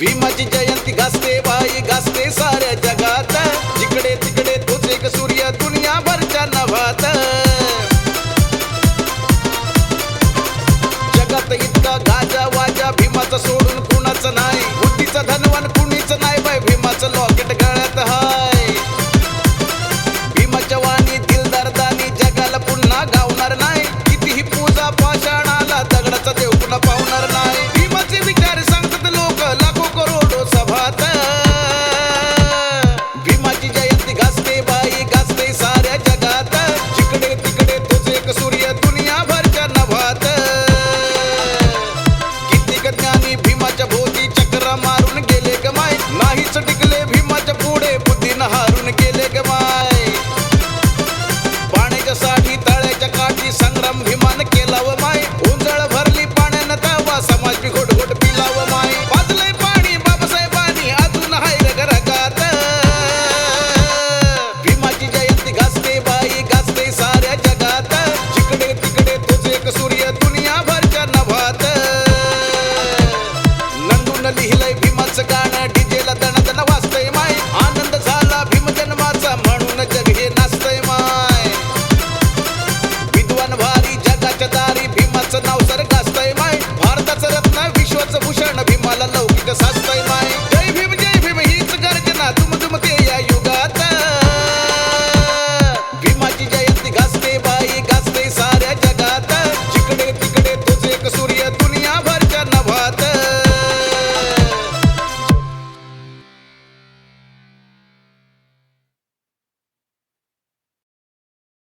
भीमाची जयंती गाजते बाई गाजते साऱ्या जगात, जिकडे तिकडे तोच एक सूर्य दुनियाभरच्या नभात. जगात इतका गाजा वाजा भीमाचं सोडून कुणाचं नाही, बुद्धीचं धनवान कुणीच नाही बाई भीमाचं लॉकेट गळ्यात हाय. भीमाच्या वाणी दिलदार दानी जगाला पुन्हा गावणार नाही, कितीही पूजा पाषाणाला दगडाचा देव पुन्हा पावणार नाही. भीमाचे विचार सांगतात लोक लाखो करोडो सभात. भीमाची जयंती गाजते बाई गाजते साऱ्या जगात, जिकडे तिकडे तोच एक सूर्य दुनियाभरच्या नभात. कितीक ज्ञानी भीमाच्या भोवती चक्र मारून गेले गमाय, नाहीच टिकले भीमाच्या पुढे बुद्धीनं हारून गेले गमाय. पाण्याच्या साठी तळ्याच्या काठी संग्राम भीमान केला व माय, उंजळ भरली पाण्यानं तवा समाज बी घोट घोट पिला व माय. वाजलंय पाणी बाबासाहेबांनी अजून हाय रगरगात. भीमाची जयंती गाजते बाई गाजते साऱ्या जगात, जिकडे तिकडे तोच एक सूर्य दुनियाभरच्या नभात. नंदून लिहिलंय भीमाचं गाणं, डीजे